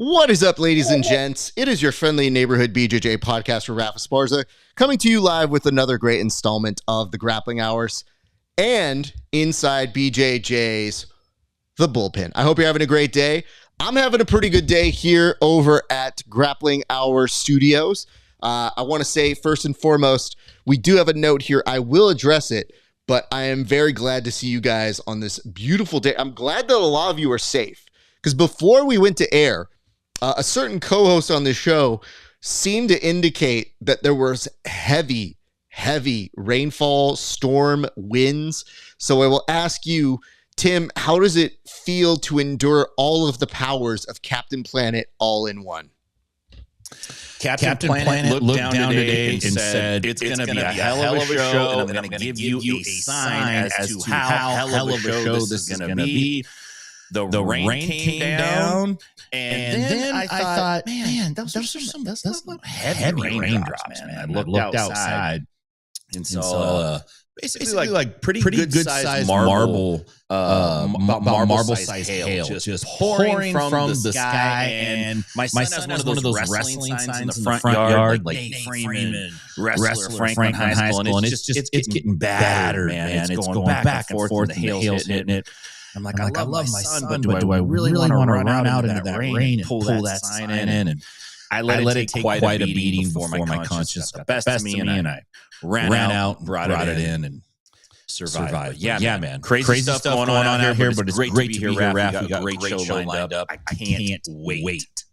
What is up, ladies and gents? It is your friendly neighborhood BJJ podcast for RAF ESPARZA, coming to you live with another great installment of the Grappling Hours and inside BJJ's The Bullpen. I hope you're having a great day. I'm having a pretty good day here over at Grappling Hour Studios. I want to say, first and foremost, we do have a note here. I will address it, but I am very glad to see you guys on this beautiful day. I'm glad that a lot of you are safe, because before we went to air, a certain co-host on this show seemed to indicate that there was heavy rainfall, storm, winds. So I will ask you, Tim, how does it feel to endure all of the powers of Captain Planet all in one? Captain Planet looked down today and said, it's going to be a hell of a show, and I'm going to give you a sign as to how hell of a show this is going to be. The rain came down, and then I thought, man, those are some heavy raindrops, man. I looked outside and saw basically like pretty good sized marble sized hail just pouring from the sky. And my son has one of those wrestling signs in the front yard, like Freeman, wrestler, Franklin High School, and it's getting battered, man. It's going back and forth, and the hail's hitting it. I'm like, I love my son, but do I really want to run out into that rain and pull that sign in? And I let it take quite a beating before my conscience got the best of me, and I ran out, brought it in, and survived. Yeah, man. Crazy stuff going on out here, but it's great to be here, Raph. We got a great show lined up. I can't wait.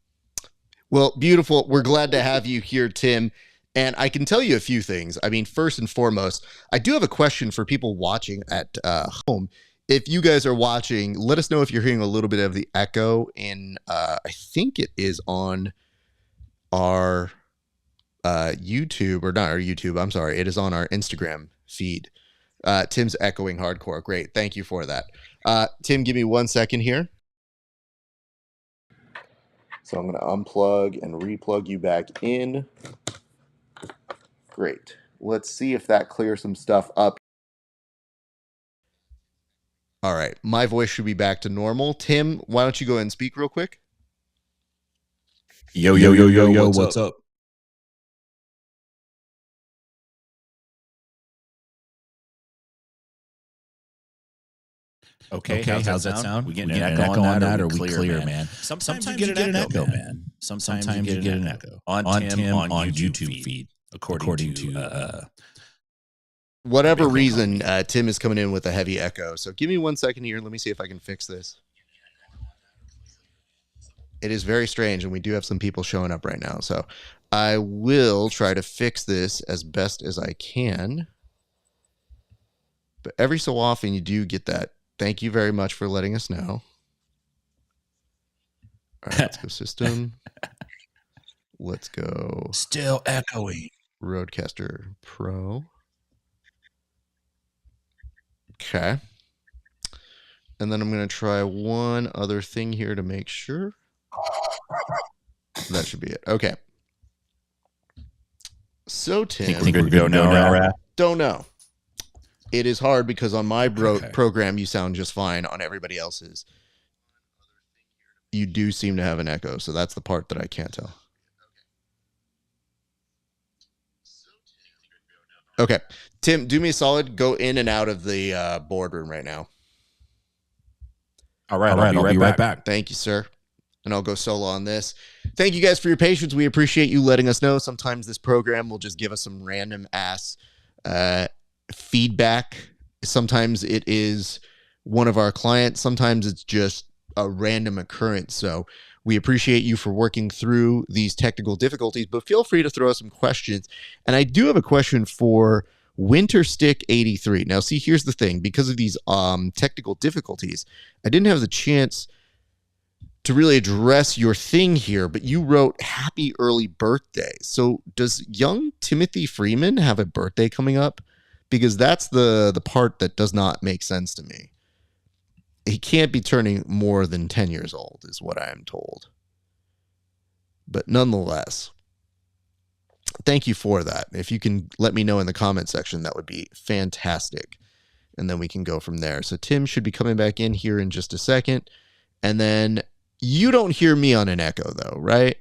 Well, beautiful. We're glad to have you here, Tim. And I can tell you a few things. I mean, first and foremost, I do have a question for people watching at home. If you guys are watching, let us know if you're hearing a little bit of the echo. And I think it is on our YouTube, or not our YouTube. I'm sorry. It is on our Instagram feed. Tim's echoing hardcore. Great. Thank you for that. Tim, give me 1 second here. So I'm going to unplug and replug you back in. Great. Let's see if that clears some stuff up. All right, my voice should be back to normal. Tim, why don't you go ahead and speak real quick? Yo, what's up? Okay, how's that sound? We getting an echo on that, or we clear, man? Sometimes you get an echo, man. Sometimes you get an echo. On Tim, on YouTube feed, according to... Whatever reason, Tim is coming in with a heavy echo. So give me 1 second here. Let me see if I can fix this. It is very strange, and we do have some people showing up right now. So I will try to fix this as best as I can. But every so often, you do get that. Thank you very much for letting us know. All right, let's go system. Let's go. Still echoing. Roadcaster Pro. Okay. And then I'm going to try one other thing here to make sure. That should be it. Okay. So, Tim. Think we're good to go now, Raph? Don't know. It is hard because on my program, you sound just fine. On everybody else's, you do seem to have an echo. So that's the part that I can't tell. Okay. Tim, do me a solid. Go in and out of the boardroom right now. All right. I'll be right back. Thank you, sir. And I'll go solo on this. Thank you guys for your patience. We appreciate you letting us know. Sometimes this program will just give us some random ass feedback. Sometimes it is one of our clients. Sometimes it's just a random occurrence. So we appreciate you for working through these technical difficulties, but feel free to throw us some questions. And I do have a question for Winterstick83. Now, see, here's the thing. Because of these technical difficulties, I didn't have the chance to really address your thing here, but you wrote happy early birthday. So does young Timothy Freeman have a birthday coming up? Because that's the part that does not make sense to me. He can't be turning more than 10 years old, is what I am told. But nonetheless, thank you for that. If you can let me know in the comment section, that would be fantastic. And then we can go from there. So Tim should be coming back in here in just a second. And then You don't hear me on an echo, though, right?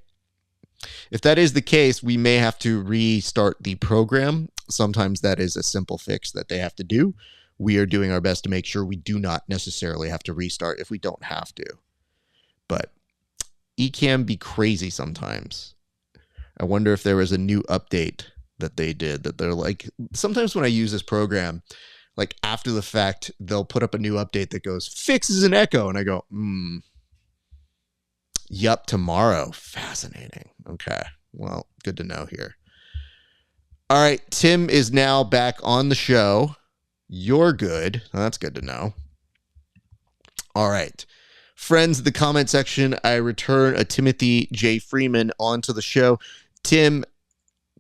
If that is the case, we may have to restart the program. Sometimes that is a simple fix that they have to do. We are doing our best to make sure we do not necessarily have to restart if we don't have to. But it can be crazy sometimes. I wonder if there was a new update that they did that they're like, sometimes when I use this program, like after the fact, they'll put up a new update that goes, fixes an echo. And I go, yup, tomorrow. Fascinating. Okay. Well, good to know here. All right. Tim is now back on the show. You're good. That's good to know. All right. Friends, in the comment section, I return a Timothy J. Freeman onto the show. Tim,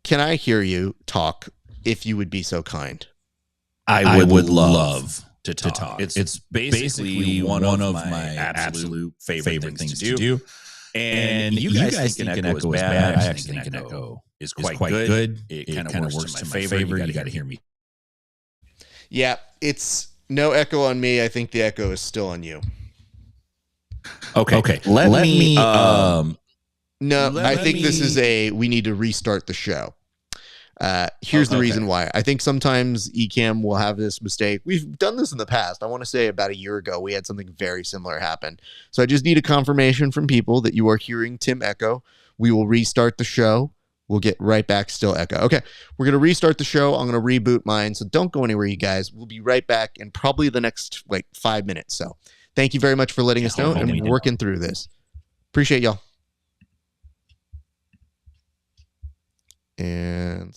can I hear you talk if you would be so kind? I would love to talk. It's basically one of my absolute favorite things to do. And you guys think an echo is bad. I actually think an echo is quite good. It kind of works to my favor. You got to hear me. Yeah, it's no echo on me. I think the echo is still on you. Okay. Let me. No, I think this is we need to restart the show. Here's the reason why. I think sometimes Ecamm will have this mistake. We've done this in the past. I want to say about a year ago, we had something very similar happen. So I just need a confirmation from people that you are hearing Tim echo. We will restart the show. We'll get right back, still echo. Okay, we're going to restart the show. I'm going to reboot mine. So don't go anywhere, you guys. We'll be right back in probably the next 5 minutes. So thank you very much for letting us know and working through this. Appreciate y'all. And